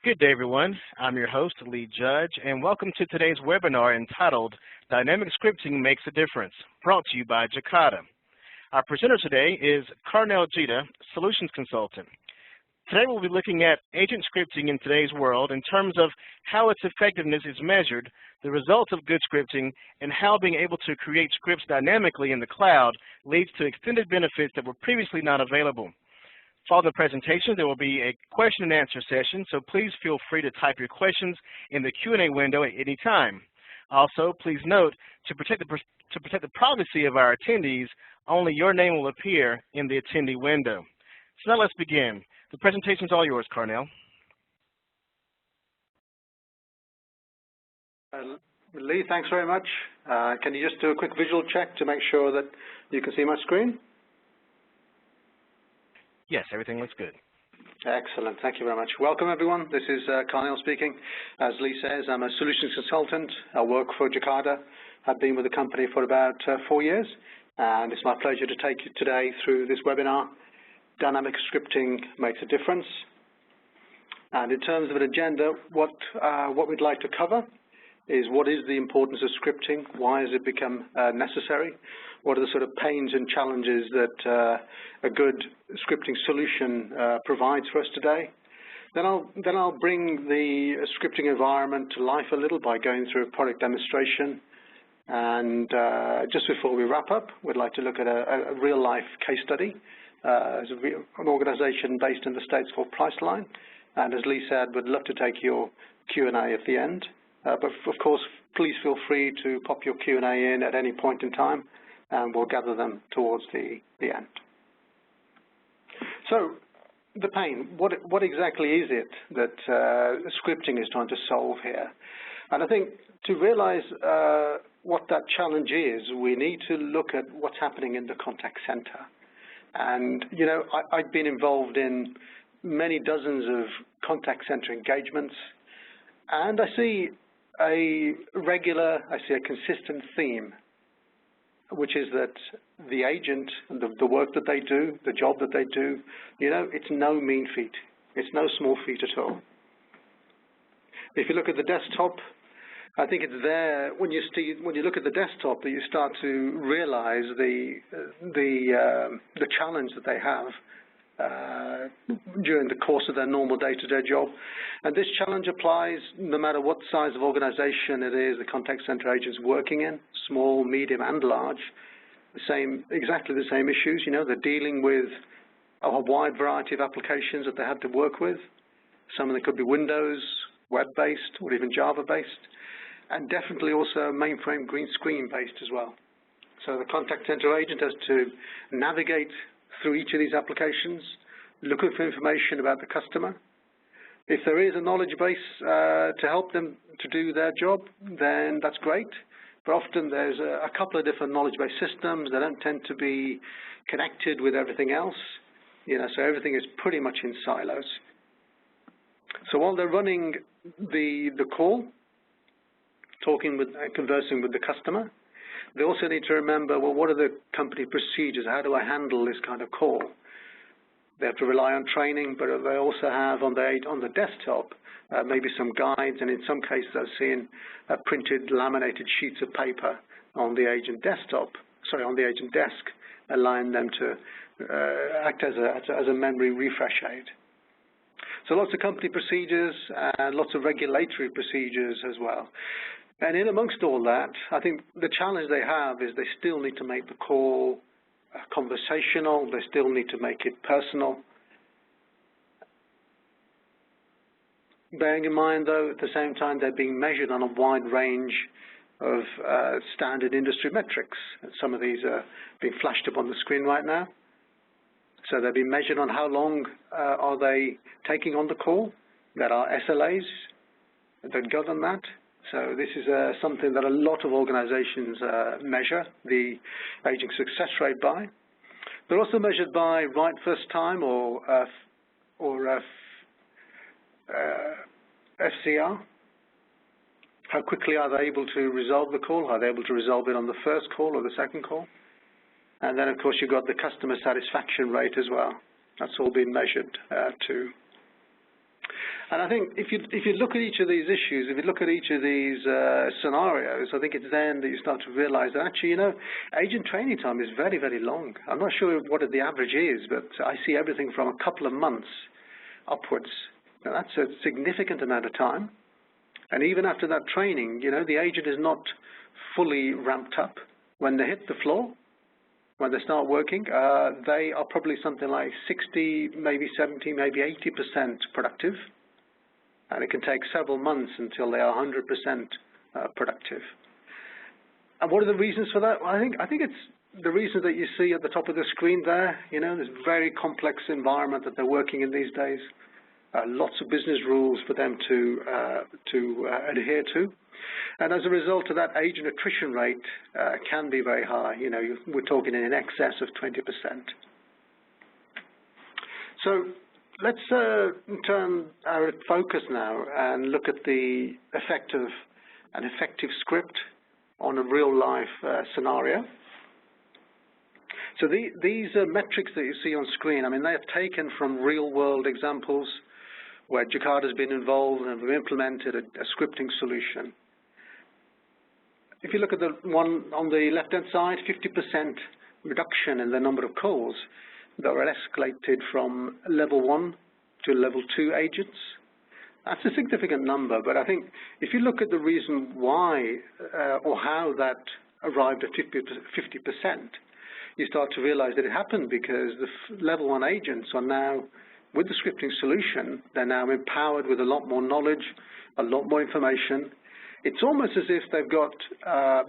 Good day, everyone. I'm your host, Lee Judge, and welcome to today's webinar entitled Dynamic Scripting Makes a Difference, brought to you by Jacada. Our presenter today is Jacada, Solutions Consultant. Today we'll be looking at agent scripting in today's world in terms of how its effectiveness is measured, the results of good scripting, and how being able to create scripts dynamically in the cloud leads to extended benefits that were previously not available. Following the presentation, there will be a question and answer session, so please feel free to type your questions in the Q&A window at any time. Also, please note, to protect the privacy of our attendees, only your name will appear in the attendee window. So now let's begin. The presentation is all yours, Carnell. Lee, thanks very much. Can you just do a quick visual check to make sure that you can see my screen? Yes, everything looks good. Excellent. Thank you very much. Welcome, everyone. This is Carnell speaking. As Lee says, I'm a solutions consultant. I work for Jacada. I've been with the company for about 4 years, and it's my pleasure to take you today through this webinar. Dynamic scripting makes a difference. And in terms of an agenda, what we'd like to cover is what is the importance of scripting, why has it become necessary, what are the sort of pains and challenges that a good scripting solution provides for us today. Then I'll bring the scripting environment to life a little by going through a product demonstration. And just before we wrap up, we'd like to look at a real-life case study. There's an organization based in the States called Priceline. And as Lee said, we'd love to take your Q&A at the end. But of course, please feel free to pop your Q&A in at any point in time, and we'll gather them towards the end. So, the pain, what exactly is it that scripting is trying to solve here? And I think to realize what that challenge is, we need to look at what's happening in the contact center. And, you know, I've been involved in many dozens of contact center engagements, and I see a consistent theme, which is that the agent, the work that they do, the job that they do, you know, it's no mean feat. It's no small feat at all. If you look at the desktop, I think it's there when you look at the desktop that you start to realize the challenge that they have during the course of their normal day-to-day job. And this challenge applies no matter what size of organization it is the contact center agent's working in, small, medium, and large. Exactly the same issues. You know, they're dealing with a wide variety of applications that they have to work with. Some of them could be Windows, web-based, or even Java-based, and definitely also mainframe green screen-based as well. So the contact center agent has to navigate through each of these applications, looking for information about the customer. If there is a knowledge base to help them to do their job, then that's great. But often there's a couple of different knowledge-based systems. They don't tend to be connected with everything else. You know, so everything is pretty much in silos. So while they're running the call, conversing with the customer, they also need to remember, well, what are the company procedures? How do I handle this kind of call? They have to rely on training, but they also have on the desktop maybe some guides, and in some cases I've seen printed laminated sheets of paper on the agent desk, allowing them to act as a memory refresh aid. So lots of company procedures and lots of regulatory procedures as well. And in amongst all that, I think the challenge they have is they still need to make the call conversational. They still need to make it personal. Bearing in mind, though, at the same time, they're being measured on a wide range of standard industry metrics. Some of these are being flashed up on the screen right now. So they're being measured on how long are they taking on the call. There are SLAs that govern that. So this is something that a lot of organizations measure the agent success rate by. They're also measured by right first time or FCR. How quickly are they able to resolve the call? Are they able to resolve it on the first call or the second call? And then, of course, you've got the customer satisfaction rate as well. That's all been measured too. And I think if you look at each of these issues, if you look at each of these scenarios, I think it's then that you start to realize that actually, agent training time is very, very long. I'm not sure what the average is, but I see everything from a couple of months upwards. Now, that's a significant amount of time. And even after that training, the agent is not fully ramped up. When they hit the floor, when they start working, they are probably something like 60, maybe 70, maybe 80% productive. And it can take several months until they are 100% productive. And what are the reasons for that? Well, I think it's the reasons that you see at the top of the screen there. This very complex environment that they're working in these days. Lots of business rules for them to adhere to. And as a result of that, agent attrition rate can be very high. We're talking in excess of 20%. So let's turn our focus now and look at the effect of an effective script on a real-life scenario. So these metrics that you see on screen, they are taken from real-world examples where Jacada has been involved and we've implemented a scripting solution. If you look at the one on the left-hand side, 50% reduction in the number of calls that were escalated from level 1 to level 2 agents. That's a significant number, but I think if you look at the reason why or how that arrived at 50%, you start to realize that it happened because the level 1 agents are now, with the scripting solution, they're now empowered with a lot more knowledge, a lot more information. It's almost as if they've got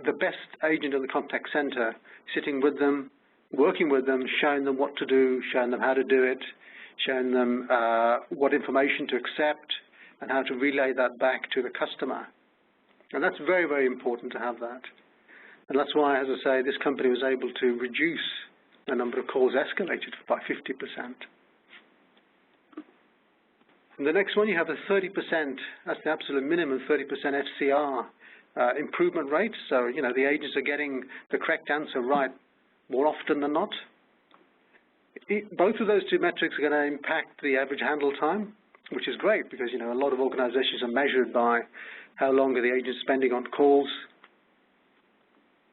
the best agent in the contact center sitting with them, working with them, showing them what to do, showing them how to do it, showing them what information to accept and how to relay that back to the customer. And that's very, very important to have that. And that's why, as I say, this company was able to reduce the number of calls escalated by 50%. And the next one, you have a 30%, that's the absolute minimum, 30% FCR improvement rate. So, the agents are getting the correct answer right more often than not. Both of those two metrics are going to impact the average handle time, which is great because, a lot of organizations are measured by how long are the agents spending on calls.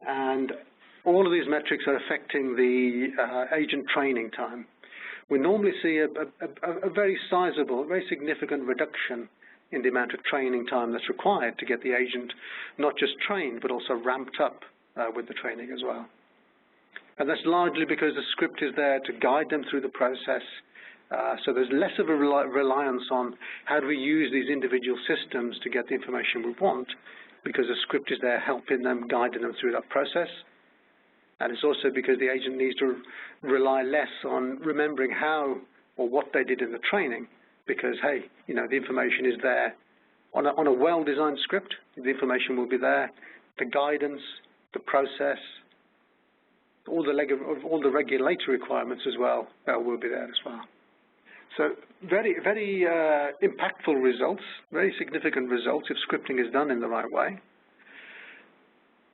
And all of these metrics are affecting the agent training time. We normally see a very sizable, very significant reduction in the amount of training time that's required to get the agent not just trained, but also ramped up with the training as well. And that's largely because the script is there to guide them through the process. So there's less of a reliance on how do we use these individual systems to get the information we want, because the script is there helping them, guiding them through that process. And it's also because the agent needs to rely less on remembering how or what they did in the training, because, hey, the information is there. On a well-designed script, the information will be there, the guidance, the process, all the regulatory requirements as well will be there as well. So very, very impactful results, very significant results if scripting is done in the right way.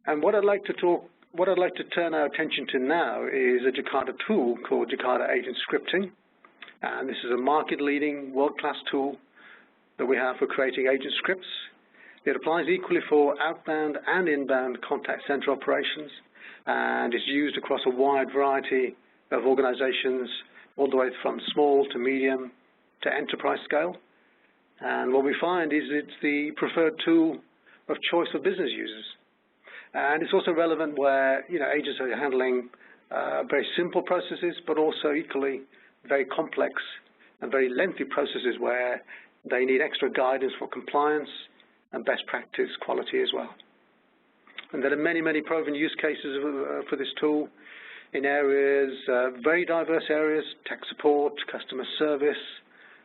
And what I'd like to turn our attention to now is a Jacada tool called Jacada Agent Scripting. And this is a market-leading, world-class tool that we have for creating agent scripts. It applies equally for outbound and inbound contact center operations, and is used across a wide variety of organizations, all the way from small to medium to enterprise scale. And what we find is it's the preferred tool of choice for business users. And it's also relevant where, agents are handling very simple processes, but also equally very complex and very lengthy processes where they need extra guidance for compliance and best practice quality as well. And there are many, many proven use cases for this tool in areas, very diverse areas: tech support, customer service,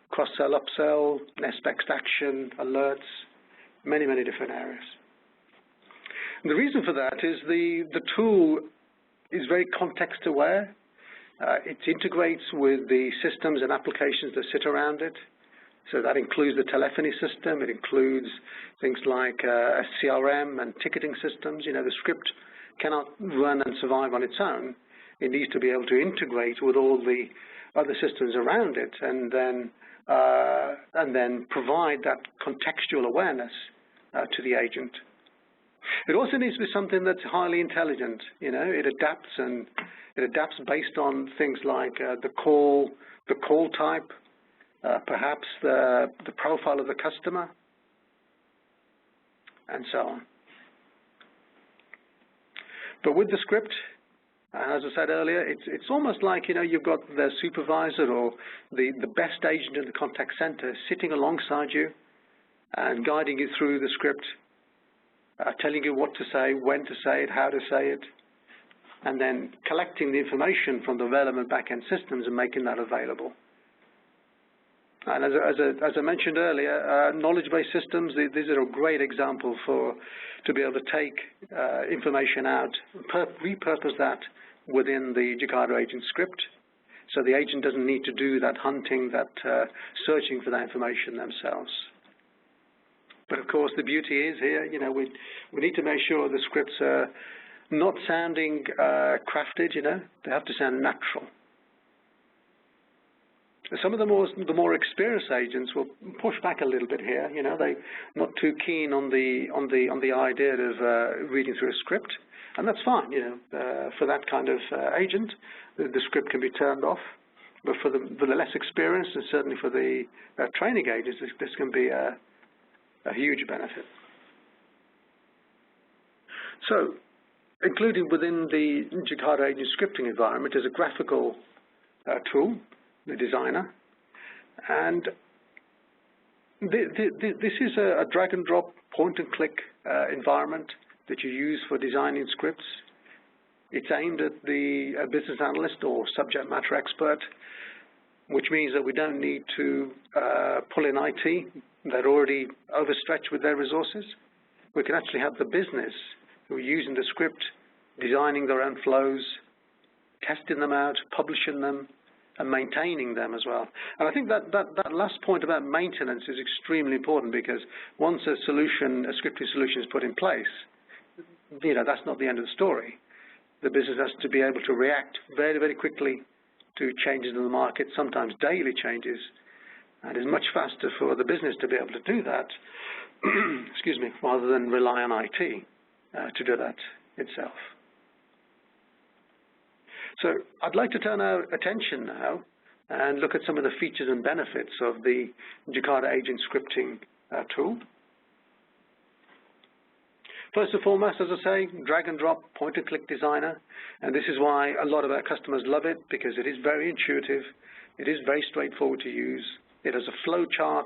cross-sell, upsell, next best action, alerts, many, many different areas. And the reason for that is the tool is very context-aware. It integrates with the systems and applications that sit around it. So that includes the telephony system. It includes things like CRM and ticketing systems. The script cannot run and survive on its own. It needs to be able to integrate with all the other systems around it. And then and then provide that contextual awareness to the agent. It also needs to be something that's highly intelligent. It adapts based on things like the call type, perhaps the profile of the customer, and so on. But with the script, as I said earlier, it's almost like you've got the supervisor or the best agent in the contact center sitting alongside you and guiding you through the script, telling you what to say, when to say it, how to say it, and then collecting the information from the relevant back-end systems and making that available. And as I mentioned earlier, knowledge-based systems, these are a great example to be able to take information out, repurpose that within the Jakada agent script, so the agent doesn't need to do that hunting, that searching for that information themselves. But of course, the beauty is here, we need to make sure the scripts are not sounding crafted. They have to sound natural. Some of the more experienced agents will push back a little bit here. They're not too keen on the idea of reading through a script, and that's fine. For that kind of agent, the script can be turned off. But for the less experienced, and certainly for the training agents, this can be a huge benefit. So, including within the Jakada agent scripting environment is a graphical tool, the designer, and this is a drag-and-drop, point-and-click environment that you use for designing scripts. It's aimed at the business analyst or subject matter expert, which means that we don't need to pull in IT. They're already overstretched with their resources. We can actually have the business who are using the script, designing their own flows, testing them out, publishing them, and maintaining them as well. And I think that last point about maintenance is extremely important, because once a scripting solution is put in place, that's not the end of the story. The business has to be able to react very, very quickly to changes in the market, sometimes daily changes, and it's much faster for the business to be able to do that, excuse me, rather than rely on IT to do that itself. So I'd like to turn our attention now and look at some of the features and benefits of the Jakada agent scripting tool. First and foremost, as I say, drag-and-drop, point-and-click designer, and this is why a lot of our customers love it, because it is very intuitive, it is very straightforward to use, it has a flowchart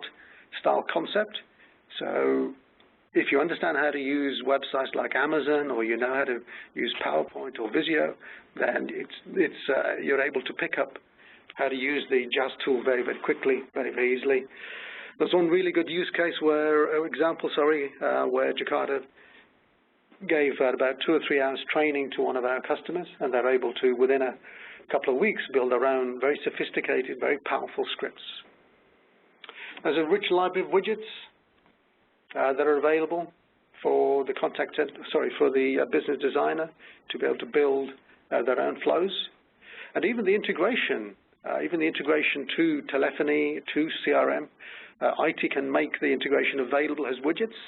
style concept, so if you understand how to use websites like Amazon, or you know how to use PowerPoint or Visio, then you're able to pick up how to use the JAS tool very, very quickly, very, very easily. There's one really good use case where Jakada gave about 2 or 3 hours training to one of our customers, and they're able to, within a couple of weeks, build their own very sophisticated, very powerful scripts. There's a rich library of widgets that are available for the business designer to be able to build their own flows, and even the integration to telephony, to CRM. IT can make the integration available as widgets,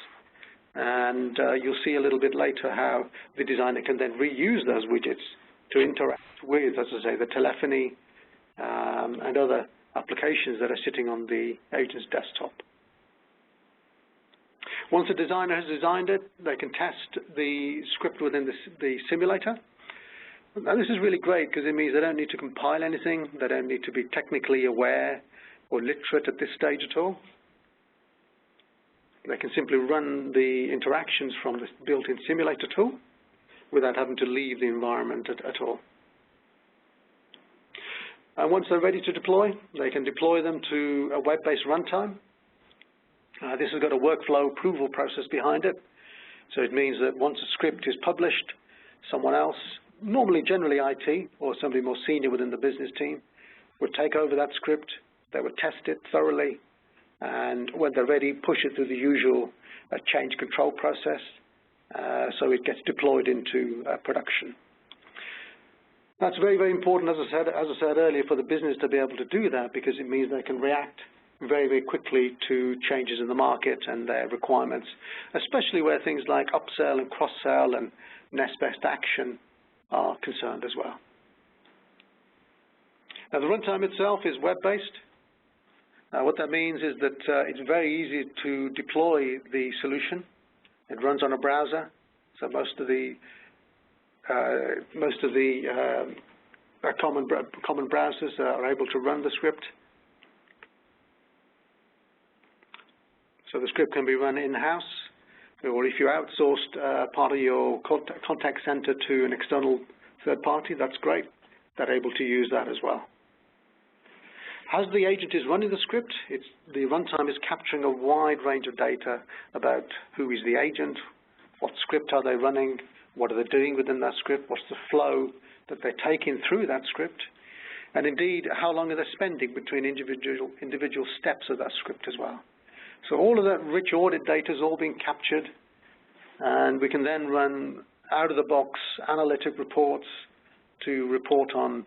and you'll see a little bit later how the designer can then reuse those widgets to interact with, as I say, the telephony and other applications that are sitting on the agent's desktop. Once the designer has designed it, they can test the script within the simulator. Now, this is really great, because it means they don't need to compile anything. They don't need to be technically aware or literate at this stage at all. They can simply run the interactions from the built-in simulator tool without having to leave the environment at all. And once they're ready to deploy, they can deploy them to a web-based runtime. This has got a workflow approval process behind it. So it means that once a script is published, someone else, generally IT or somebody more senior within the business team, would take over that script. They would test it thoroughly, and when they're ready, push it through the usual change control process so it gets deployed into production. That's very, very important, as I said earlier, for the business to be able to do that, because it means they can react very, very quickly to changes in the market and their requirements, especially where things like upsell and cross-sell and next best action are concerned as well. Now, the runtime itself is web-based. What that means is that it's very easy to deploy the solution. It runs on a browser, so most of the common browsers are able to run the script. So the script can be run in-house, or if you outsourced part of your contact center to an external third party, that's great. They're able to use that as well. As the agent is running the script, the runtime is capturing a wide range of data about who is the agent, what script are they running, what are they doing within that script, what's the flow that they're taking through that script, and indeed, how long are they spending between individual steps of that script as well. So all of that rich audit data is all being captured, and we can then run out-of-the-box analytic reports to report on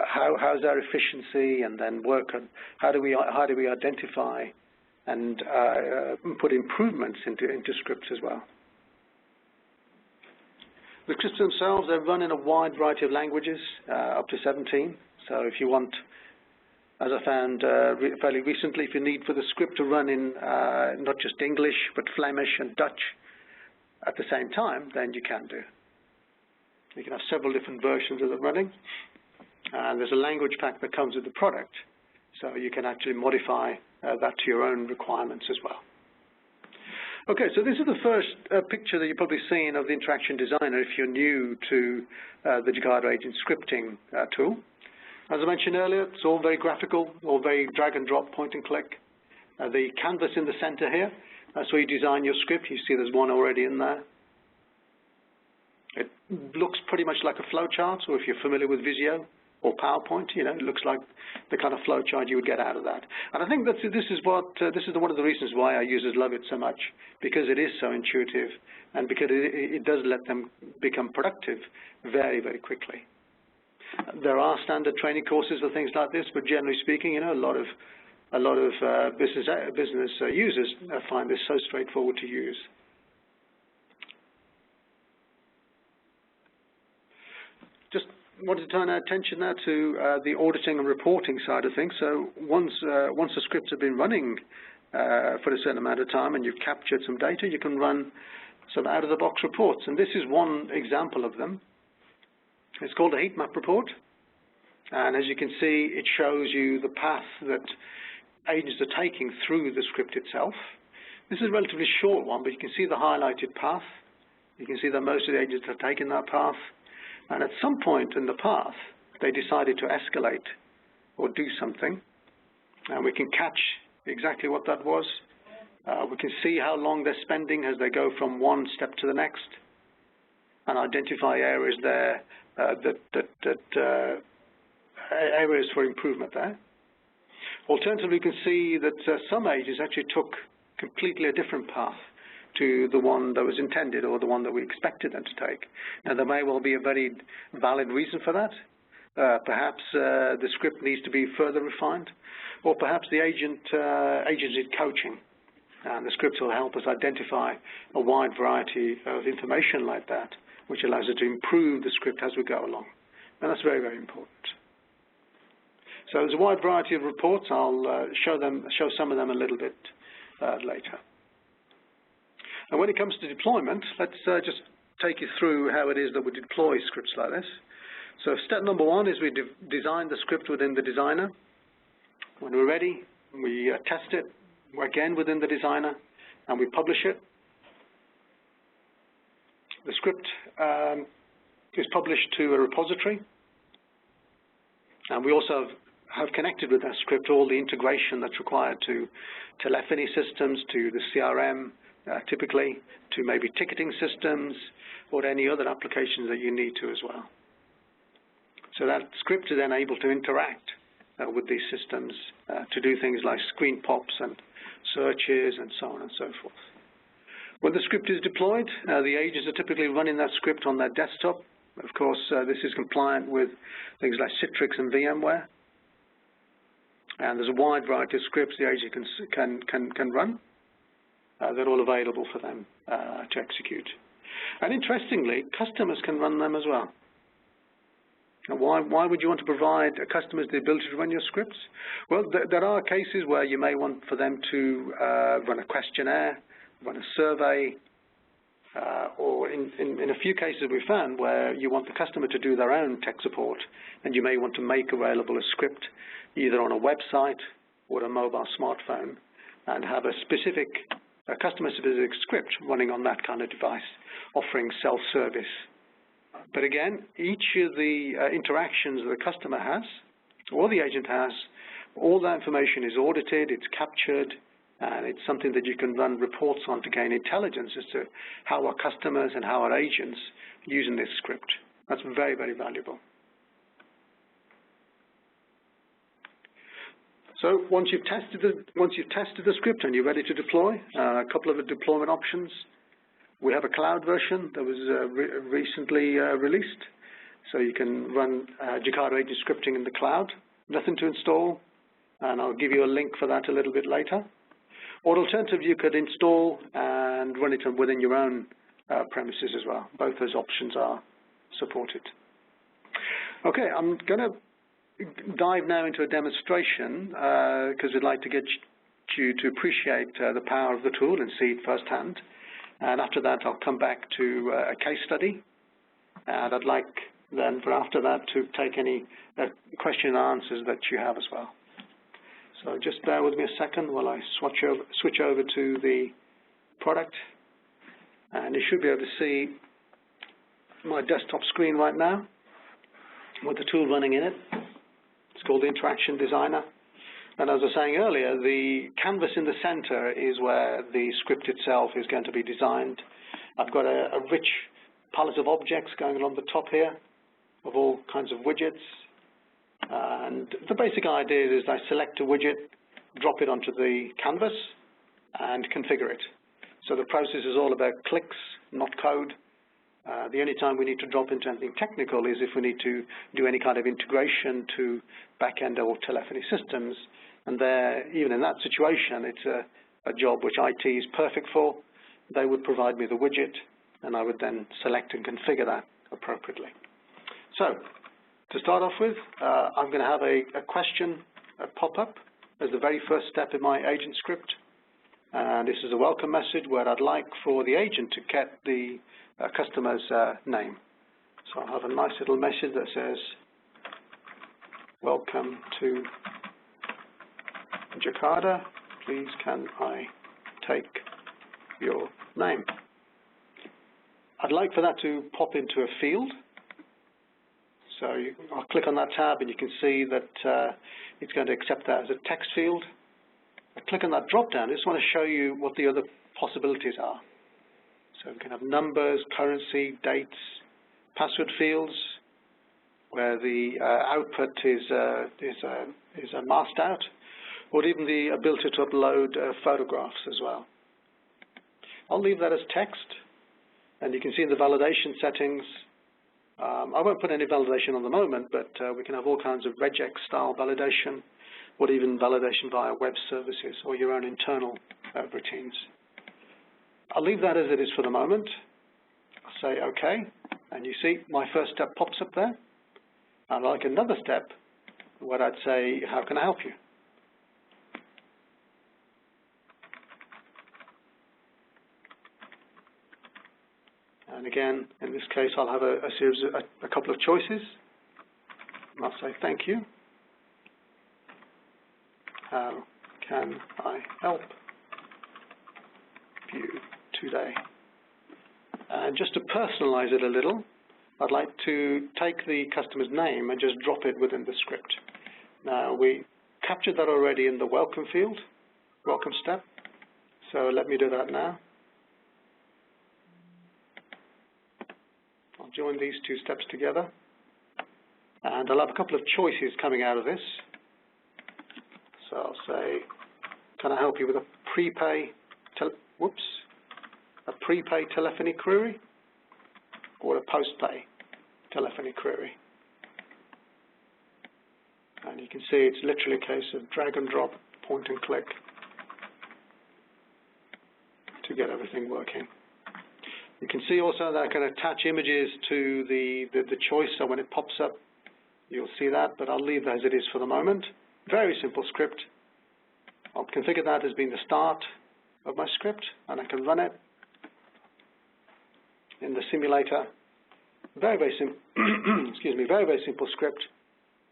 how's our efficiency, and then work on how do we identify and put improvements into scripts as well. The scripts themselves, they're run in a wide variety of languages, up to 17. So if you want, as I found fairly recently, if you need for the script to run in not just English, but Flemish and Dutch at the same time, then you can do. You can have several different versions of it running. And there's a language pack that comes with the product, so you can actually modify that to your own requirements as well. Okay, so this is the first picture that you've probably seen of the Interaction Designer if you're new to the Jakada agent scripting tool. As I mentioned earlier, it's all very graphical, all very drag and drop, point and click. The canvas in the center here, that's where you design your script. You see there's one already in there. It looks pretty much like a flowchart, or if you're familiar with Visio or PowerPoint, it looks like the kind of flowchart you would get out of that. And I think that this is one of the reasons why our users love it so much, because it is so intuitive, and because it does let them become productive very, very quickly. There are standard training courses for things like this, but generally speaking, a lot of business users find this so straightforward to use. Just wanted to turn our attention now to the auditing and reporting side of things. So once the scripts have been running for a certain amount of time and you've captured some data, you can run some out-of-the-box reports. And this is one example of them. It's called a heat map report. And as you can see, it shows you the path that agents are taking through the script itself. This is a relatively short one, but you can see the highlighted path. You can see that most of the agents have taken that path. And at some point in the path, they decided to escalate or do something. And we can catch exactly what that was. We can see how long they're spending as they go from one step to the next, and identify areas there, areas for improvement there. Alternatively, you can see that some agents actually took completely a different path to the one that was intended, or the one that we expected them to take. Now, there may well be a very valid reason for that. Perhaps the script needs to be further refined, or perhaps the agent needs coaching, and the script will help us identify a wide variety of information like that, which allows us to improve the script as we go along. And that's very, very important. So there's a wide variety of reports. I'll show some of them a little bit later. And when it comes to deployment, let's just take you through how it is that we deploy scripts like this. So step number one is we design the script within the designer. When we're ready, we test it again within the designer, and we publish it. The script is published to a repository, and we also have connected with that script all the integration that's required to telephony systems, to the CRM, typically, to maybe ticketing systems, or any other applications that you need to as well. So that script is then able to interact with these systems to do things like screen pops and searches and so on and so forth. When the script is deployed, the agents are typically running that script on their desktop. Of course, this is compliant with things like Citrix and VMware. And there's a wide variety of scripts the agent can run. They're all available for them to execute. And interestingly, customers can run them as well. Now, why would you want to provide customers the ability to run your scripts? Well, there are cases where you may want for them to run a questionnaire, run a survey, or in a few cases we found where you want the customer to do their own tech support, and you may want to make available a script either on a website or a mobile smartphone and have a customer-specific script running on that kind of device, offering self-service. But again, each of the interactions the customer has, or the agent has, all that information is audited, it's captured, and it's something that you can run reports on to gain intelligence as to how our customers and how our agents are using this script. That's very, very valuable. So once you've tested the script and you're ready to deploy, a couple of the deployment options. We have a cloud version that was recently released, so you can run Jakada agent scripting in the cloud. Nothing to install, and I'll give you a link for that a little bit later. Or alternatively, you could install and run it within your own premises as well. Both those options are supported. Okay, I'm going to dive now into a demonstration because I'd like to get you to appreciate the power of the tool and see it firsthand. And after that, I'll come back to a case study. And I'd like then, for after that, to take any question and answers that you have as well. So just bear with me a second while I switch over to the product. And you should be able to see my desktop screen right now with the tool running in it. It's called the Interaction Designer. And as I was saying earlier, the canvas in the center is where the script itself is going to be designed. I've got a rich palette of objects going along the top here of all kinds of widgets. And the basic idea is I select a widget, drop it onto the canvas, and configure it. So the process is all about clicks, not code. The only time we need to drop into anything technical is if we need to do any kind of integration to back-end or telephony systems. And there, even in that situation, it's a job which IT is perfect for. They would provide me the widget, and I would then select and configure that appropriately. So to start off with, I'm going to have a question pop up as the very first step in my agent script. And this is a welcome message where I'd like for the agent to get the customer's name. So I'll have a nice little message that says, "Welcome to Jakada. Please can I take your name?" I'd like for that to pop into a field. So I'll click on that tab and you can see that it's going to accept that as a text field. I click on that drop down. I just want to show you what the other possibilities are. So we can have numbers, currency, dates, password fields, where the output is masked out, or even the ability to upload photographs as well. I'll leave that as text, and you can see in the validation settings, I won't put any validation on the moment, but we can have all kinds of regex style validation, or even validation via web services or your own internal routines. I'll leave that as it is for the moment. I'll say OK, and you see my first step pops up there. And like another step, where I'd say, how can I help you? And again, in this case, I'll have a series of a couple of choices. And I'll say, thank you. How can I help you today? And just to personalize it a little, I'd like to take the customer's name and just drop it within the script. Now, we captured that already in the welcome field, welcome step. So let me do that now. I'll join these two steps together. And I'll have a couple of choices coming out of this. So I'll say, can I help you with a prepay telephony query or a post-pay telephony query? And you can see it's literally a case of drag and drop, point and click to get everything working. You can see also that I can attach images to the choice, so when it pops up, you'll see that, but I'll leave that as it is for the moment. Very simple script. I'll configure that as being the start of my script, and I can run it in the simulator. Very, very simple, excuse me, very, very simple script.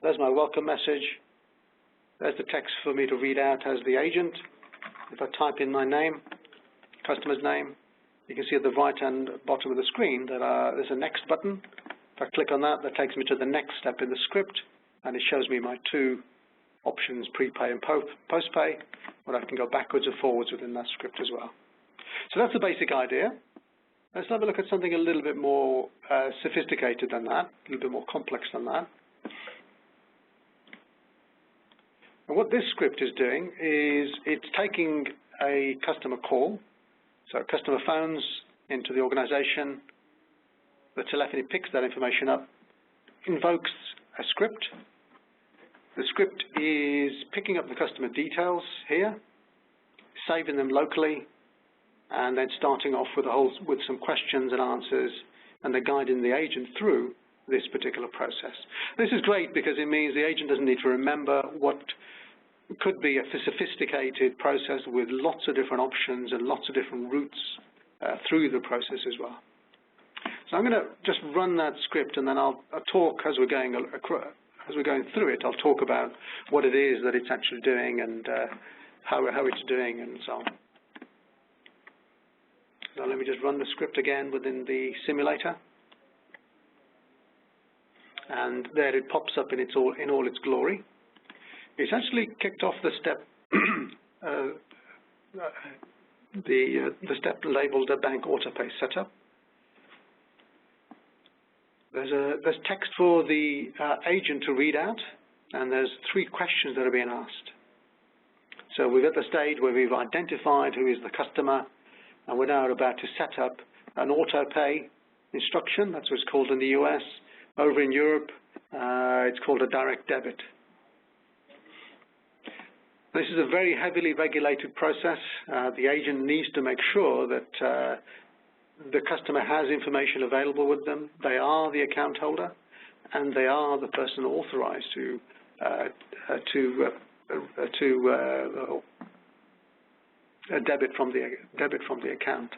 There's my welcome message. There's the text for me to read out as the agent. If I type in my name, customer's name, you can see at the right-hand bottom of the screen that there's a next button. If I click on that, that takes me to the next step in the script, and it shows me my two options, prepay and postpay, but I can go backwards and forwards within that script as well. So that's the basic idea. Let's have a look at something a little bit more sophisticated than that, a little bit more complex than that. And what this script is doing is it's taking a customer call. So a customer phones into the organization, the telephony picks that information up, invokes a script. The script is picking up the customer details here, saving them locally, and then starting off with some questions and answers, and then guiding the agent through this particular process. This is great because it means the agent doesn't need to remember what could be a sophisticated process with lots of different options and lots of different routes through the process as well. So I'm going to just run that script, and then I'll talk as we're going through it. I'll talk about what it is that it's actually doing and how it's doing and so on. So let me just run the script again within the simulator, and there it pops up in all its glory. It's actually kicked off the step, the step labeled Bank Autopay Setup. There's text for the agent to read out, and there's 3 questions that are being asked. So we're at the stage where we've identified who is the customer, and we're now about to set up an autopay instruction. That's what it's called in the US. Over in Europe, it's called a direct debit. This is a very heavily regulated process. The agent needs to make sure that the customer has information available with them. They are the account holder, and they are the person authorized to debit from the account.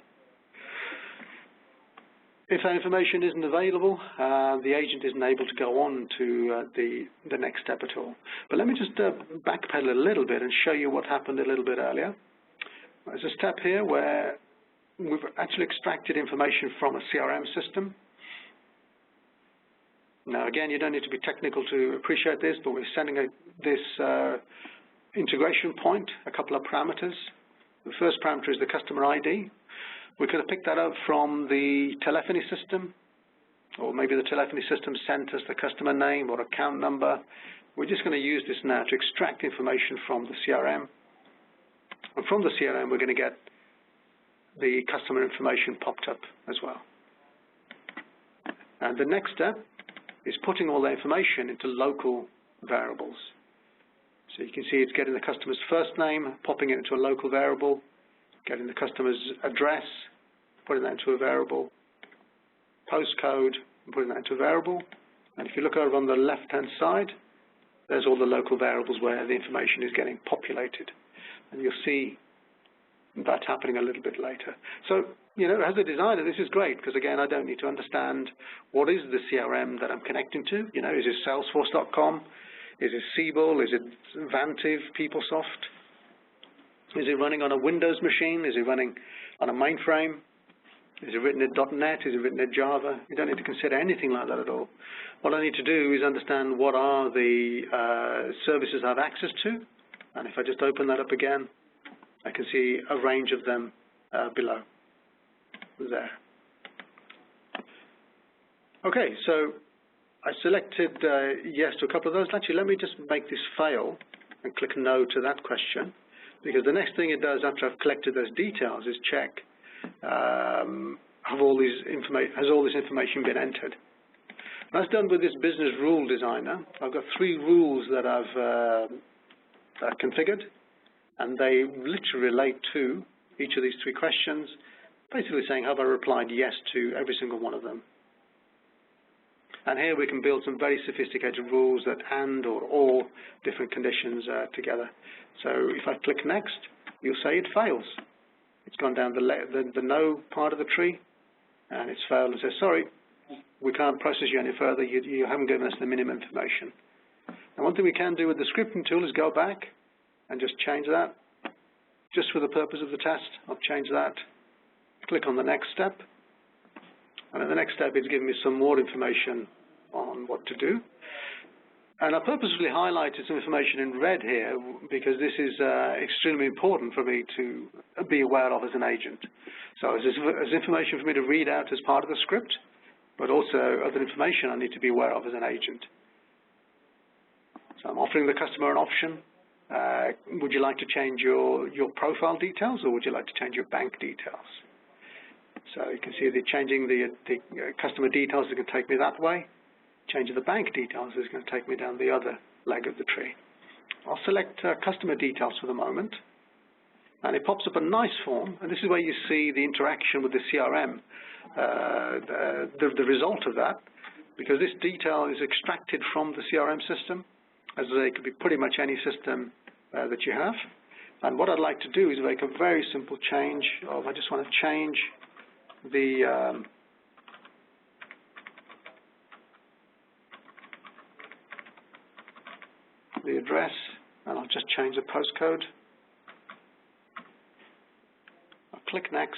If that information isn't available, the agent isn't able to go on to the next step at all. But let me just backpedal a little bit and show you what happened a little bit earlier. There's a step here where we've actually extracted information from a CRM system. Now, again, you don't need to be technical to appreciate this, but we're sending this integration point a couple of parameters. The first parameter is the customer ID. We could have picked that up from the telephony system, or maybe the telephony system sent us the customer name or account number. We're just going to use this now to extract information from the CRM. And from the CRM, we're going to get the customer information popped up as well. And the next step is putting all the information into local variables. So you can see it's getting the customer's first name, popping it into a local variable, getting the customer's address, putting that into a variable, postcode, and putting that into a variable. And if you look over on the left-hand side, there's all the local variables where the information is getting populated. And you'll see that happening a little bit later. So, you know, as a designer, this is great because, again, I don't need to understand what is the CRM that I'm connecting to. You know, is it Salesforce.com? Is it Siebel? Is it Vantiv, PeopleSoft? Is it running on a Windows machine? Is it running on a mainframe? Is it written in .NET? Is it written in Java? You don't need to consider anything like that at all. What I need to do is understand what are the services I have access to. And if I just open that up again, I can see a range of them below there. Okay, so I selected yes to a couple of those. Actually, let me just make this fail and click no to that question, because the next thing it does after I've collected those details is check has all this information been entered. When I was done with this business rule designer, I've got 3 rules that I've configured, and they literally relate to each of these 3 questions, basically saying, have I replied yes to every single one of them? And here we can build some very sophisticated rules that and or different conditions together. So if I click next, you'll say it fails. It's gone down the no part of the tree, and it's failed and says, sorry, we can't process you any further. You haven't given us the minimum information. And one thing we can do with the scripting tool is go back and just change that. Just for the purpose of the test, I'll change that. Click on the next step. And in the next step, it's giving me some more information on what to do. And I purposefully highlighted some information in red here because this is extremely important for me to be aware of as an agent. So there's information for me to read out as part of the script, but also other information I need to be aware of as an agent. So I'm offering the customer an option. Would you like to change your profile details, or would you like to change your bank details? So you can see that changing the customer details is going to take me that way. Changing the bank details is going to take me down the other leg of the tree. I'll select customer details for the moment, and it pops up a nice form, and this is where you see the interaction with the CRM, the result of that, because this detail is extracted from the CRM system. As I say, it could be pretty much any system that you have. And what I'd like to do is make a very simple change of, I just want to change the address, and I'll just change the postcode. I'll click next,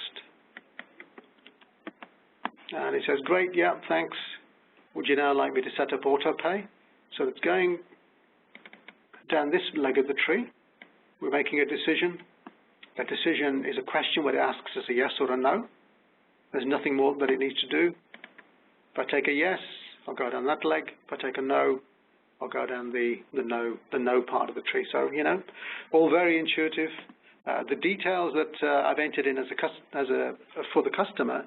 and it says, great, yeah, thanks. Would you now like me to set up auto pay? So it's going down this leg of the tree. We're making a decision. That decision is a question where it asks us a yes or a no. There's nothing more that it needs to do. If I take a yes, I'll go down that leg. If I take a no, I'll go down the no part of the tree. So, you know, all very intuitive. The details that I've entered in for the customer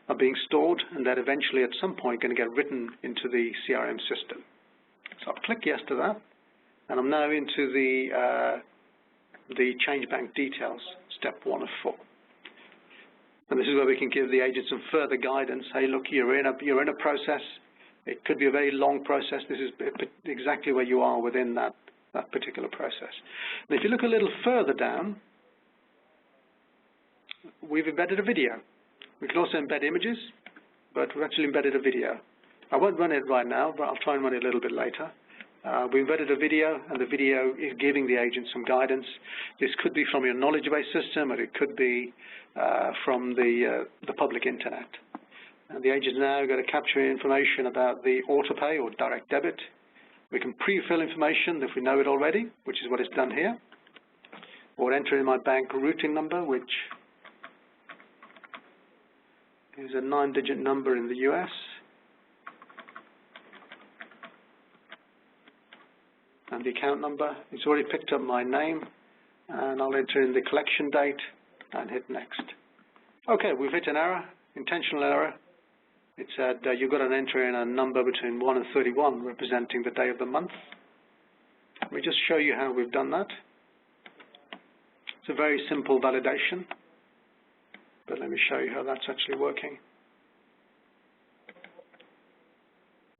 are being stored, and they're eventually at some point going to get written into the CRM system. So I'll click yes to that, and I'm now into the change bank details, step 1 of 4. And this is where we can give the agent some further guidance. Hey, look, you're in a process. It could be a very long process. This is exactly where you are within that particular process. And if you look a little further down, we've embedded a video. We can also embed images, but we've actually embedded a video. I won't run it right now, but I'll try and run it a little bit later. We embedded a video, and the video is giving the agent some guidance. This could be from your knowledge base system, or it could be from the public internet. And the agent's now going to capture information about the autopay or direct debit. We can pre-fill information if we know it already, which is what it's done here, or enter in my bank routing number, which is a 9-digit number in the US. And the account number. It's already picked up my name, and I'll enter in the collection date and hit next. Okay, we've hit an error, intentional error. It said you've got to enter in a number between 1 and 31, representing the day of the month. Let me just show you how we've done that. It's a very simple validation, but let me show you how that's actually working.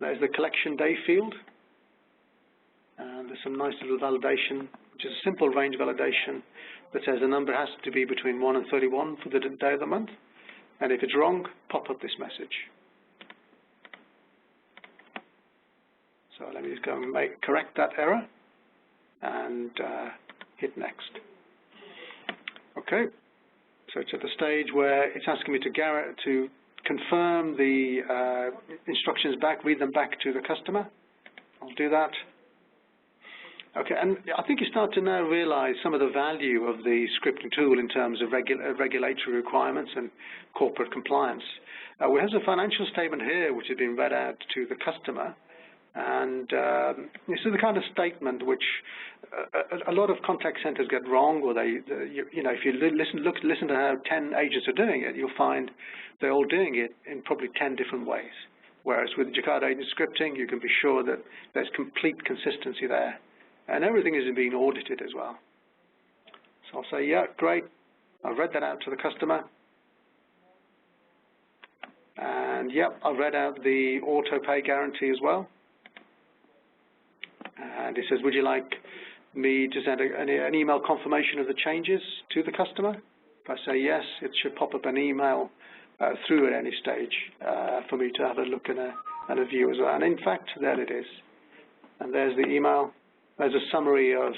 There's the collection day field. And there's some nice little validation, which is a simple range validation that says the number has to be between 1 and 31 for the day of the month. And if it's wrong, pop up this message. So let me just go and correct that error and hit next. Okay. So it's at the stage where it's asking me to confirm the instructions back, read them back to the customer. I'll do that. Okay, and I think you start to now realize some of the value of the scripting tool in terms of regulatory requirements and corporate compliance. We have a financial statement here which has been read out to the customer, and this is the kind of statement which a lot of contact centers get wrong, or if you listen to how 10 agents are doing it, you'll find they're all doing it in probably 10 different ways. Whereas with Jacada agent scripting, you can be sure that there's complete consistency there. And everything is being audited as well. So I'll say, yeah, great. I've read that out to the customer. And, yep, I've read out the auto pay guarantee as well. And it says, would you like me to send an email confirmation of the changes to the customer? If I say yes, it should pop up an email through at any stage for me to have a look and a view as well. And in fact, there it is. And there's the email. There's a summary of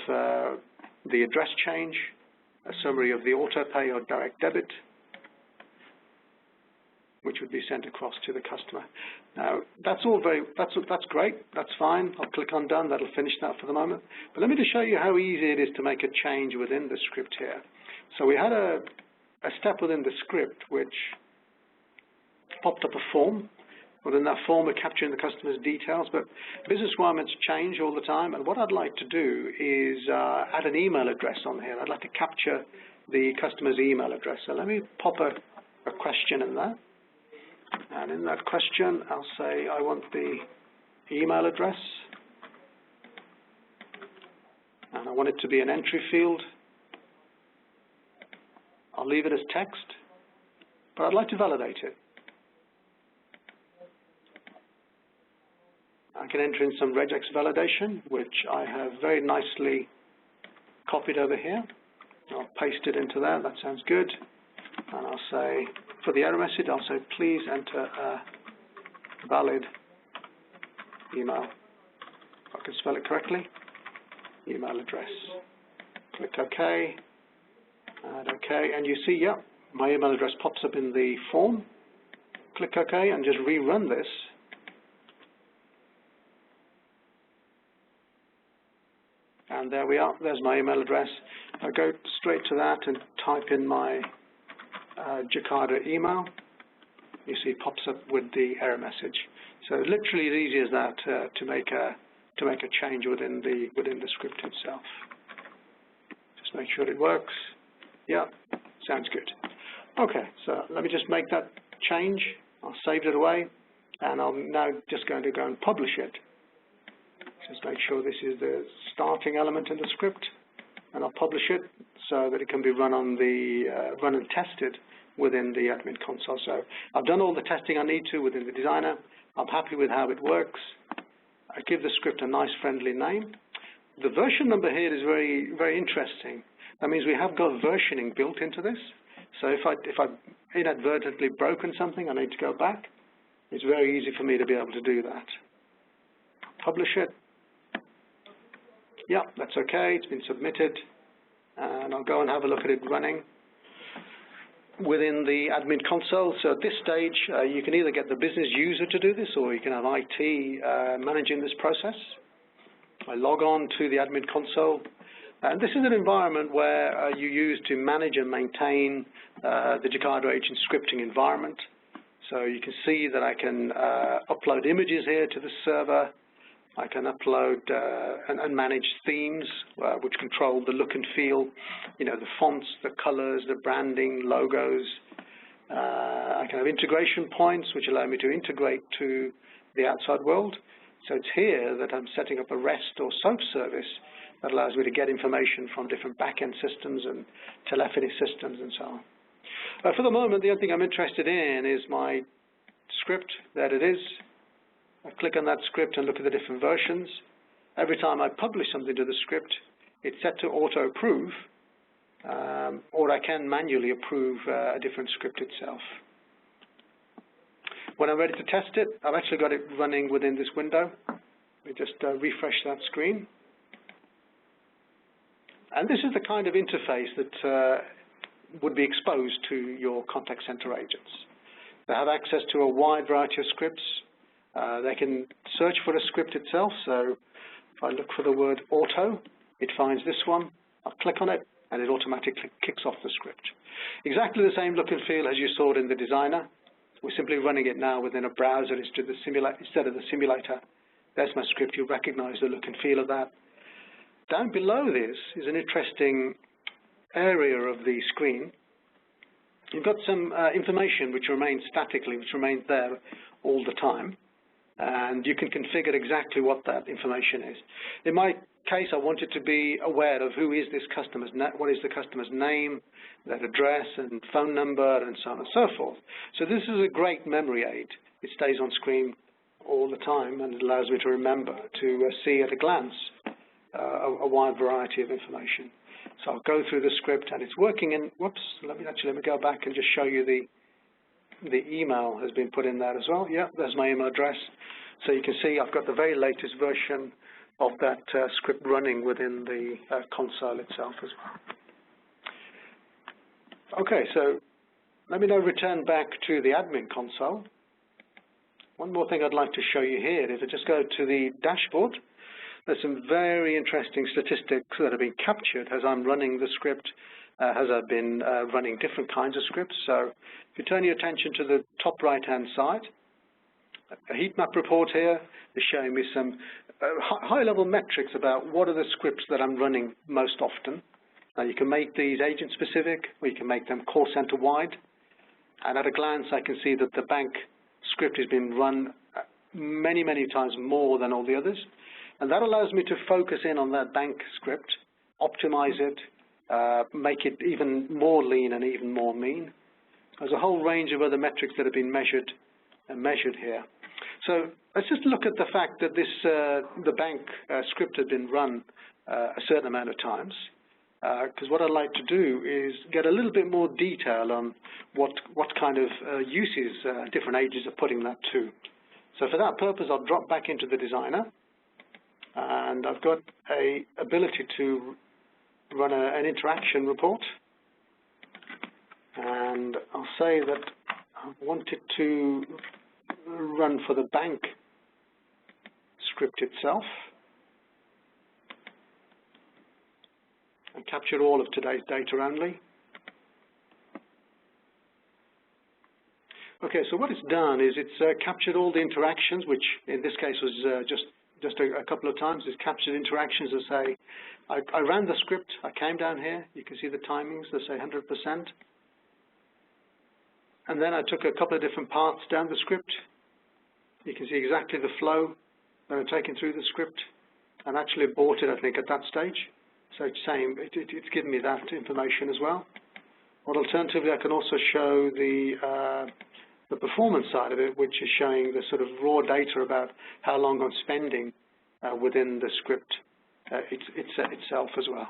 the address change, a summary of the auto pay or direct debit, which would be sent across to the customer. Now, that's great. That's fine. I'll click on done. That'll finish that for the moment. But let me just show you how easy it is to make a change within the script here. So we had a step within the script which popped up a form. Within that form, we're capturing the customer's details, but business requirements change all the time, and what I'd like to do is add an email address on here. I'd like to capture the customer's email address. So let me pop a question in there, and in that question, I'll say I want the email address, and I want it to be an entry field. I'll leave it as text, but I'd like to validate it. I can enter in some regex validation, which I have very nicely copied over here. I'll paste it into there. That sounds good. And I'll say, for the error message, I'll say, please enter a valid email. If I can spell it correctly, email address. Click OK. And OK. And you see, yeah, my email address pops up in the form. Click OK and just rerun this. And there we are. There's my email address. I go straight to that and type in my Jacada email. You see, it pops up with the error message. So literally as easy as that to make a change within the script itself. Just make sure it works. Yeah, sounds good. Okay, so let me just make that change. I'll save it away, and I'm now just going to go and publish it. Just make sure this is the starting element in the script, and I'll publish it so that it can be run on the run and tested within the admin console. So I've done all the testing I need to within the designer. I'm happy with how it works. I give the script a nice friendly name. The version number here is very interesting. That means we have got versioning built into this. So if I've inadvertently broken something, I need to go back. It's very easy for me to be able to do that. Publish it. Yeah, that's okay. It's been submitted. And I'll go and have a look at it running within the admin console. So at this stage, you can either get the business user to do this, or you can have IT managing this process. I log on to the admin console. And this is an environment where you use to manage and maintain the Jacada agent scripting environment. So you can see that I can upload images here to the server. I can upload and manage themes, which control the look and feel, the fonts, the colors, the branding, logos. I can have integration points, which allow me to integrate to the outside world. So it's here that I'm setting up a REST or SOAP service that allows me to get information from different back-end systems and telephony systems and so on. For the moment, the only thing I'm interested in is my script. There it is. I click on that script and look at the different versions. Every time I publish something to the script, it's set to auto-approve, or I can manually approve a different script itself. When I'm ready to test it, I've actually got it running within this window. Let me just refresh that screen. And this is the kind of interface that would be exposed to your contact center agents. They have access to a wide variety of scripts. They can search for a script itself. So if I look for the word auto, it finds this one. I'll click on it, and it automatically kicks off the script. Exactly the same look and feel as you saw it in the designer. We're simply running it now within a browser instead of the simulator. There's my script. You recognize the look and feel of that. Down below this is an interesting area of the screen. You've got some information which remains statically, which remains there all the time. and you can configure exactly what that information is. In my case, I wanted to be aware of who is this customer's what is the customer's name, their address and phone number, and so on and so forth. So this is a great memory aid. It stays on screen all the time, and it allows me to remember to see at a glance a wide variety of information. So I'll go through the script, and it's working in. Whoops! Let me go back and just show you the email has been put in there as well. Yeah, there's my email address. So you can see I've got the very latest version of that script running within the console itself as well. Okay, so let me now return back to the admin console. One more thing I'd like to show you here is I just go to the dashboard. There's some very interesting statistics that have been captured as I'm running the script, as I've been running different kinds of scripts. So if you turn your attention to the top right-hand side, a heat map report here is showing me some high-level metrics about what are the scripts that I'm running most often. Now you can make these agent-specific, or you can make them call center-wide. And at a glance, I can see that the bank script has been run many, many times more than all the others. And that allows me to focus in on that bank script, optimize it, make it even more lean and even more mean. There's a whole range of other metrics that have been measured here. So let's just look at the fact that this the bank script has been run a certain amount of times, because what I'd like to do is get a little bit more detail on what kind of uses different agents are putting that to. So for that purpose, I'll drop back into the designer, and I've got a ability to run an interaction report, and I'll say that I want it to run for the bank script itself and capture all of today's data only. Okay, so what it's done is it's captured all the interactions, which in this case was just a couple of times. It's captured interactions that say, I ran the script, I came down here, you can see the timings, they say 100%. And then I took a couple of different paths down the script. You can see exactly the flow that I've taken through the script, and actually bought it, I think, at that stage. So it's saying it's given me that information as well. Or alternatively, I can also show the performance side of it, which is showing the sort of raw data about how long I'm spending within the script itself as well.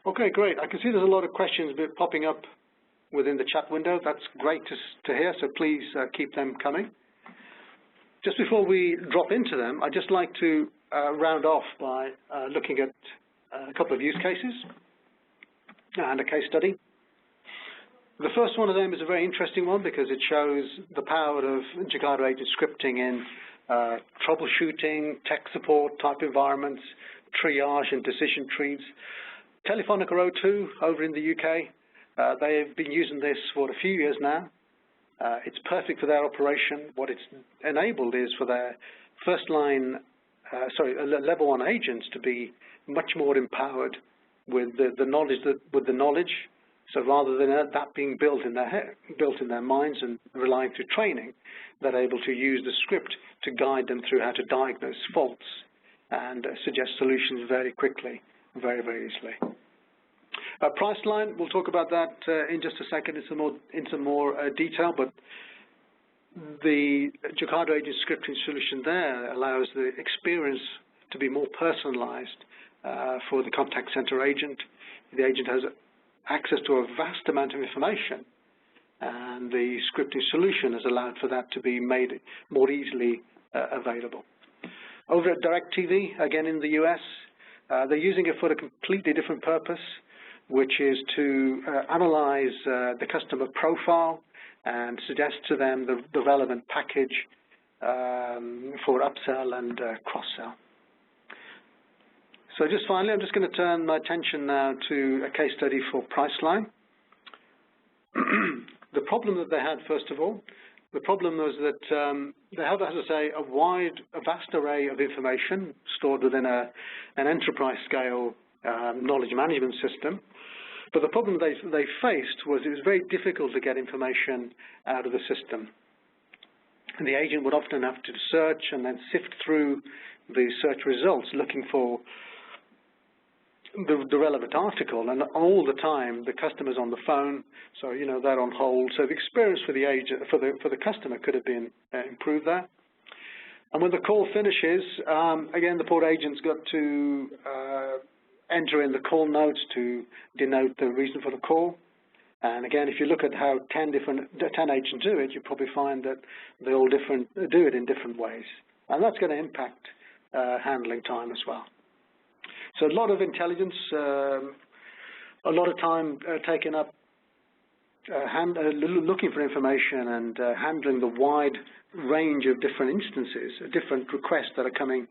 Okay, great. I can see there's a lot of questions popping up within the chat window. That's great to hear, so please keep them coming. Just before we drop into them, I'd just like to round off by looking at a couple of use cases and a case study. The first one of them is a very interesting one because it shows the power of Jakada agent scripting in troubleshooting, tech support type environments, triage and decision trees. Telefonica O2 over in the UK, they have been using this for a few years now. It's perfect for their operation. What it's enabled is for their level 1 agents to be much more empowered with the knowledge. So rather than that being built in their minds and relying through training, they're able to use the script to guide them through how to diagnose faults and suggest solutions very quickly, very, very easily. Priceline, we'll talk about that in just a second in some more detail, but the Jakada agent scripting solution there allows the experience to be more personalized for the contact center agent. The agent has access to a vast amount of information, and the scripting solution has allowed for that to be made more easily available. Over at DirecTV, again in the US, they're using it for a completely different purpose, which is to analyze the customer profile and suggest to them the relevant package for upsell and cross-sell. So just finally, I'm just going to turn my attention now to a case study for Priceline. The problem that they had, first of all, the problem was that they have, as I say, a vast array of information stored within an enterprise-scale knowledge management system. But the problem they faced was it was very difficult to get information out of the system. And the agent would often have to search and then sift through the search results looking for the relevant article, and all the time the customer's on the phone, so they're on hold. So the experience for the agent, for the customer, could have been improved there. And when the call finishes, again, the port agent's got to enter in the call notes to denote the reason for the call. And again, if you look at how 10 agents do it, you probably find that they all do it in different ways, and that's going to impact handling time as well. So a lot of intelligence, a lot of time taken up looking for information and handling the wide range of different instances, different requests that are coming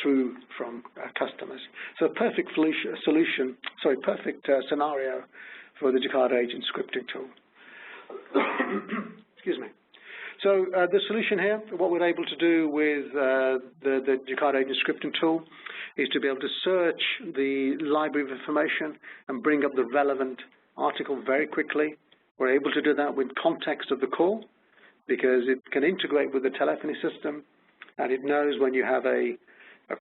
through from customers. So a perfect scenario for the Jakada agent scripting tool. Excuse me. So the solution here, what we're able to do with the Jakada agent scripting tool is to be able to search the library of information and bring up the relevant article very quickly. We're able to do that with context of the call because it can integrate with the telephony system, and it knows when you have a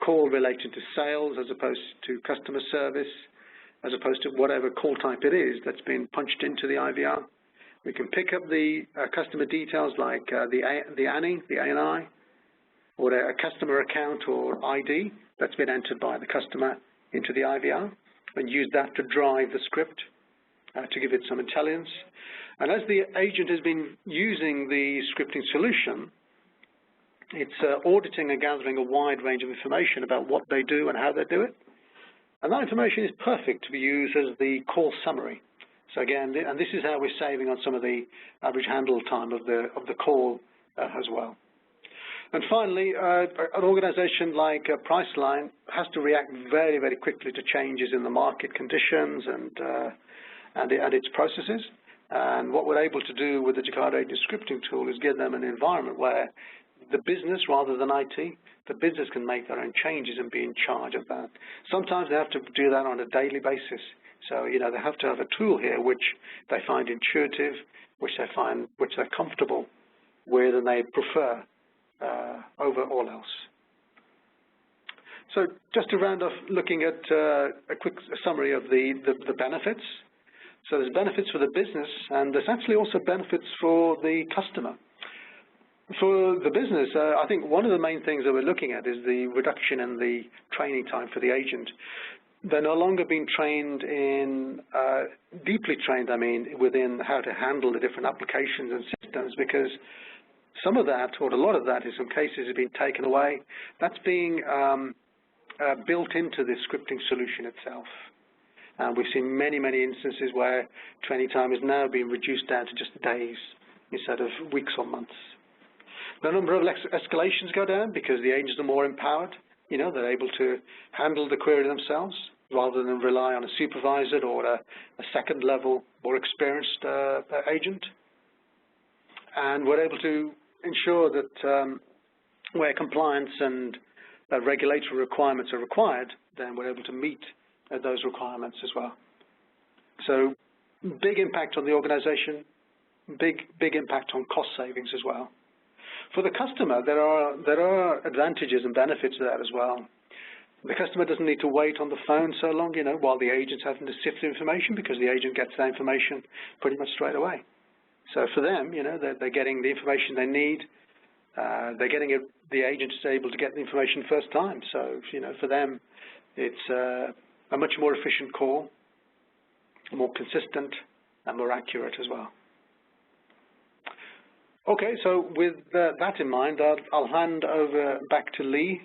call related to sales as opposed to customer service, as opposed to whatever call type it is that's been punched into the IVR. We can pick up the customer details like the ANI, or a customer account or ID that's been entered by the customer into the IVR, and use that to drive the script to give it some intelligence. And as the agent has been using the scripting solution, it's auditing and gathering a wide range of information about what they do and how they do it. And that information is perfect to be used as the call summary. So again, and this is how we're saving on some of the average handle time of the call as well. And finally, an organization like Priceline has to react very, very quickly to changes in the market conditions and its processes. And what we're able to do with the Jakada agent scripting tool is give them an environment where the business, rather than IT, the business can make their own changes and be in charge of that. Sometimes they have to do that on a daily basis. So, they have to have a tool here which they find intuitive, which they're comfortable with, and they prefer over all else. So just to round off, looking at a quick summary of the benefits. So there's benefits for the business, and there's actually also benefits for the customer. For the business, I think one of the main things that we're looking at is the reduction in the training time for the agent. They're no longer being trained in, deeply trained, within how to handle the different applications and systems, because some of that, or a lot of that in some cases, has been taken away. That's being built into the scripting solution itself. And we've seen many, many instances where training time is now being reduced down to just days instead of weeks or months. The number of escalations go down because the agents are more empowered. They're able to handle the query themselves rather than rely on a supervisor or a second level, more experienced agent. And we're able to ensure that where compliance and regulatory requirements are required, then we're able to meet those requirements as well. So big impact on the organization, big impact on cost savings as well. For the customer, there are advantages and benefits to that as well. The customer doesn't need to wait on the phone so long, while the agent's having to sift information, because the agent gets that information pretty much straight away. So for them, they're getting the information they need. They're getting it. The agent is able to get the information first time. So for them, it's a much more efficient call, more consistent, and more accurate as well. Okay, so with that in mind, I'll hand over back to Lee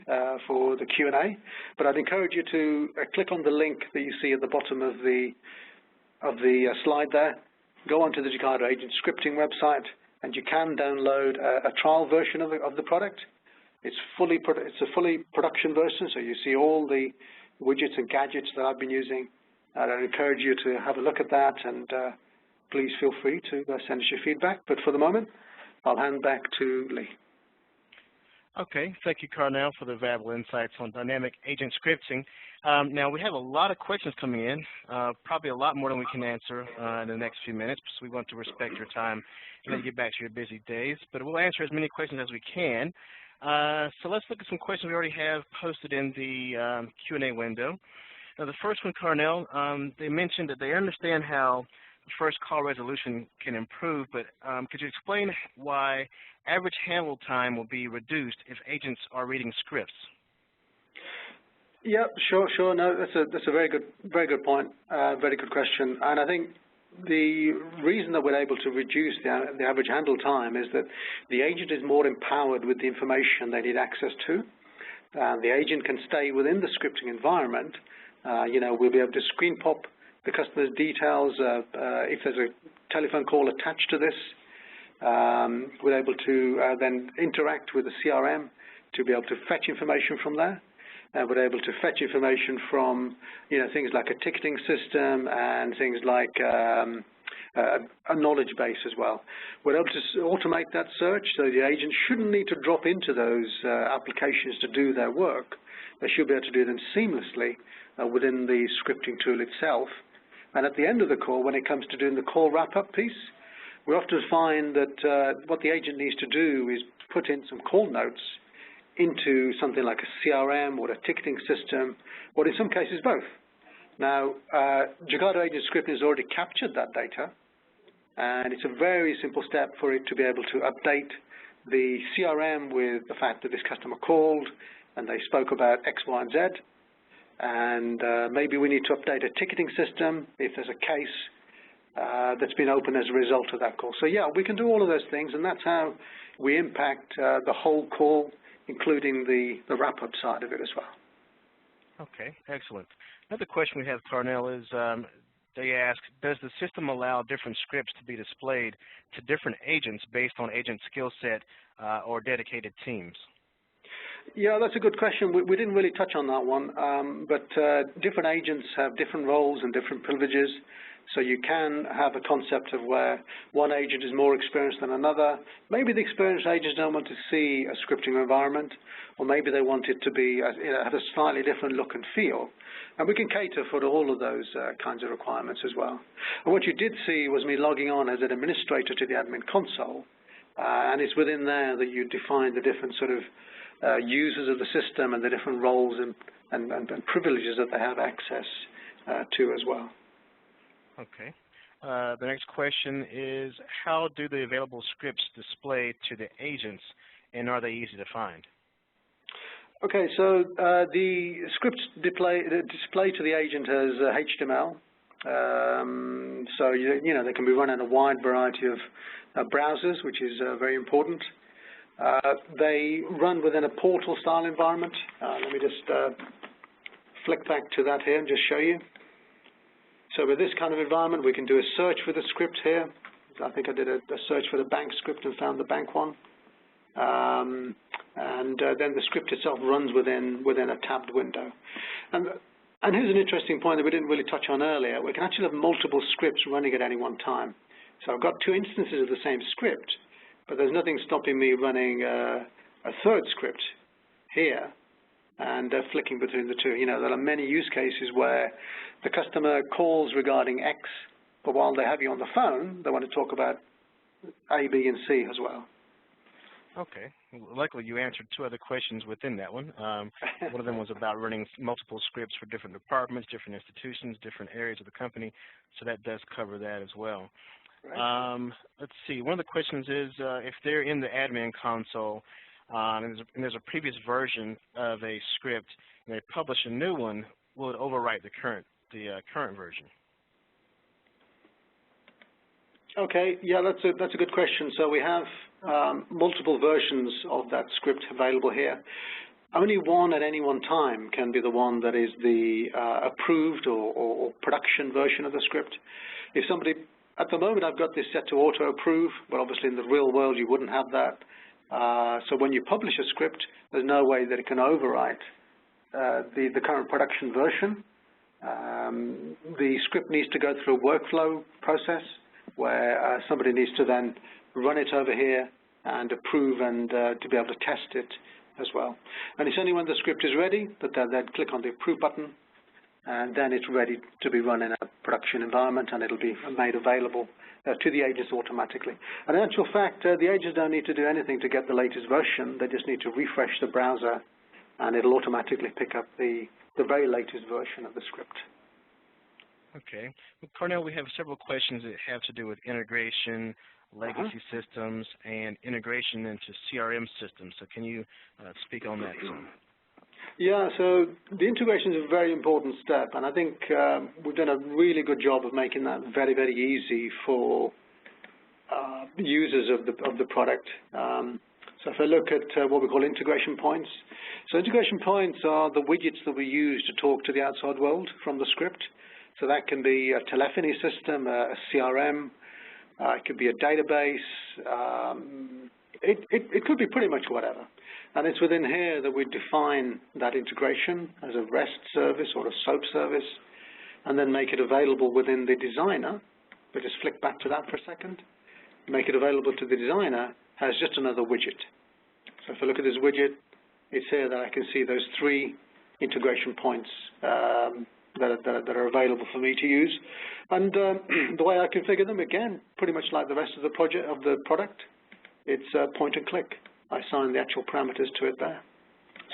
for the Q&A. But I'd encourage you to click on the link that you see at the bottom of the slide there. Go onto the Jakada agent scripting website, and you can download a trial version of the product. It's a fully production version, so you see all the widgets and gadgets that I've been using. And I'd encourage you to have a look at that, and please feel free to send us your feedback. But for the moment, I'll hand back to Lee. Okay, thank you, Carnell, for the valuable insights on dynamic agent scripting. Now, we have a lot of questions coming in, probably a lot more than we can answer in the next few minutes, so we want to respect your time and let you get back to your busy days. But we'll answer as many questions as we can. So let's look at some questions we already have posted in the Q&A window. Now, the first one, Carnell, they mentioned that they understand how first call resolution can improve, but could you explain why average handle time will be reduced if agents are reading scripts? Yeah, sure. No, that's a very good point, very good question. And I think the reason that we're able to reduce the average handle time is that the agent is more empowered with the information they need access to. The agent can stay within the scripting environment. We'll be able to screen pop the customer's details. If there's a telephone call attached to this, we're able to then interact with the CRM to be able to fetch information from there. We're able to fetch information from, things like a ticketing system and things like a knowledge base as well. We're able to automate that search, so the agent shouldn't need to drop into those applications to do their work. They should be able to do them seamlessly within the scripting tool itself. And at the end of the call, when it comes to doing the call wrap-up piece, we often find that what the agent needs to do is put in some call notes into something like a CRM or a ticketing system, or in some cases both. Now, Jakada Agent Scripting has already captured that data, and it's a very simple step for it to be able to update the CRM with the fact that this customer called and they spoke about X, Y, and Z, and maybe we need to update a ticketing system if there's a case that's been opened as a result of that call. So yeah, we can do all of those things, and that's how we impact the whole call, including the wrap-up side of it as well. Okay, excellent. Another question we have, Carnell, is they ask, does the system allow different scripts to be displayed to different agents based on agent skill set or dedicated teams? Yeah, that's a good question. We didn't really touch on that one, but different agents have different roles and different privileges. So you can have a concept of where one agent is more experienced than another. Maybe the experienced agents don't want to see a scripting environment, or maybe they want it to be have a slightly different look and feel. And we can cater for all of those kinds of requirements as well. And what you did see was me logging on as an administrator to the admin console, and it's within there that you define the different sort of users of the system and the different roles and privileges that they have access to as well. Okay. The next question is, how do the available scripts display to the agents, and are they easy to find? Okay, so the scripts display to the agent as HTML. So, they can be run in a wide variety of browsers, which is very important. They run within a portal-style environment. Let me just flick back to that here and just show you. So with this kind of environment, we can do a search for the script here. I think I did a search for the bank script and found the bank one. And then the script itself runs within a tabbed window. And here's an interesting point that we didn't really touch on earlier. We can actually have multiple scripts running at any one time. So I've got two instances of the same script, but there's nothing stopping me running a third script here and flicking between the two. There are many use cases where the customer calls regarding X, but while they have you on the phone, they want to talk about A, B, and C as well. Okay. Luckily, you answered two other questions within that one. One of them was about running multiple scripts for different departments, different institutions, different areas of the company, so that does cover that as well. Right. Let's see. One of the questions is if they're in the admin console and there's a previous version of a script and they publish a new one, will it overwrite the current version? Okay, yeah, that's a good question. So we have multiple versions of that script available here. Only one at any one time can be the one that is the approved or production version of the script. If somebody, at the moment I've got this set to auto-approve, but obviously in the real world you wouldn't have that. So when you publish a script, there's no way that it can overwrite the current production version. The script needs to go through a workflow process where somebody needs to then run it over here and approve and to be able to test it as well. And it's only when the script is ready that they'll then click on the approve button and then it's ready to be run in a production environment, and it'll be made available to the agents automatically. And in actual fact, the agents don't need to do anything to get the latest version. They just need to refresh the browser, and it'll automatically pick up the very latest version of the script. Okay. Well, Carnell, we have several questions that have to do with integration, legacy systems, and integration into CRM systems. So can you speak on that some? Yeah, so the integration is a very important step, and I think we've done a really good job of making that very, very easy for users of the product. So if I look at what we call integration points, so integration points are the widgets that we use to talk to the outside world from the script. So that can be a telephony system, a CRM, it could be a database, it could be pretty much whatever. And it's within here that we define that integration as a REST service or a SOAP service, and then make it available within the designer. We'll just flick back to that for a second. Make it available to the designer as just another widget. So if I look at this widget, it's here that I can see those 3 integration points that are available for me to use. And the way I configure them, again, pretty much like the rest of the product, it's point and click. I assign the actual parameters to it there.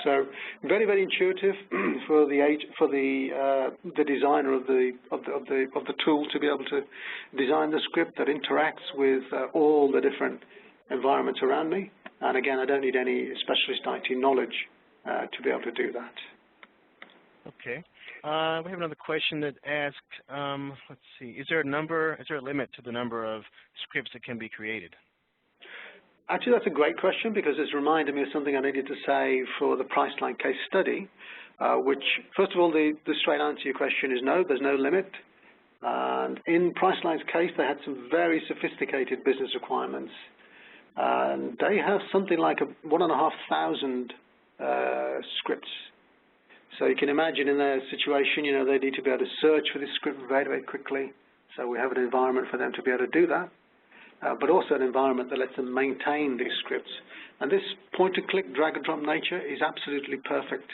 So very, very intuitive for the designer of the tool to be able to design the script that interacts with all the different environments around me. And again, I don't need any specialist IT knowledge to be able to do that. Okay. We have another question that asks, let's see, is there a limit to the number of scripts that can be created? Actually, that's a great question, because it's reminded me of something I needed to say for the Priceline case study, which, first of all, the straight answer to your question is no, there's no limit. And in Priceline's case, they had some very sophisticated business requirements. And they have something like 1,500 scripts. So you can imagine in their situation, they need to be able to search for this script very, very quickly. So we have an environment for them to be able to do that. But also an environment that lets them maintain these scripts. And this point-and-click, drag-and-drop nature is absolutely perfect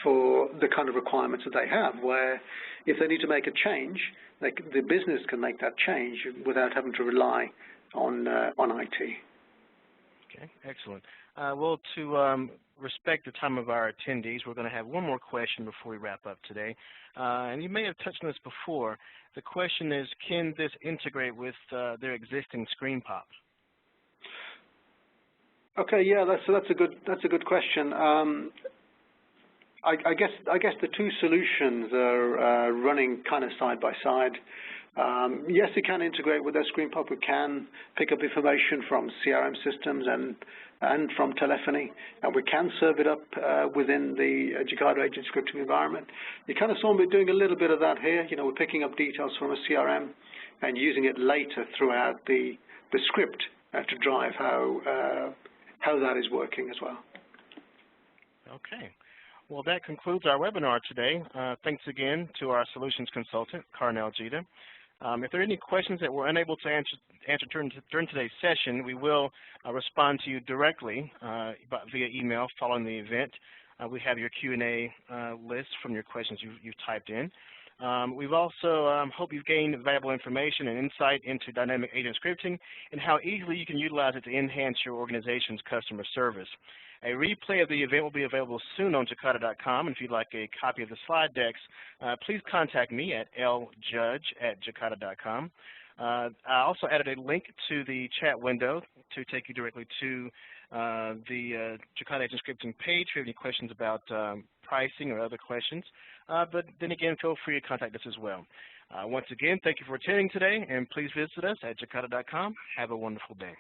for the kind of requirements that they have, where if they need to make a change, the business can make that change without having to rely on IT. Okay, excellent. Well, to respect the time of our attendees, we're going to have one more question before we wrap up today. And you may have touched on this before. The question is, can this integrate with their existing screen pop? Okay, yeah, that's a good question. I guess the 2 solutions are running kind of side by side. Yes, it can integrate with their screen pop. We can pick up information from CRM systems and from telephony, and we can serve it up within the Jakada agent scripting environment. You kind of saw me doing a little bit of that here. We're picking up details from a CRM and using it later throughout the script to drive how that is working as well. Okay. Well, that concludes our webinar today. Thanks again to our solutions consultant, Carnell Jacada. If there are any questions that we're unable to answer during today's session, we will respond to you directly via email following the event. We have your Q&A list from your questions you've typed in. We've also hope you've gained valuable information and insight into dynamic agent scripting and how easily you can utilize it to enhance your organization's customer service. A replay of the event will be available soon on Jakada.com, and if you'd like a copy of the slide decks, please contact me at ljudge@Jakada.com. I also added a link to the chat window to take you directly to the Jakada Agent Scripting page if you have any questions about pricing or other questions. But then again, feel free to contact us as well. Once again, thank you for attending today, and please visit us at Jakada.com. Have a wonderful day.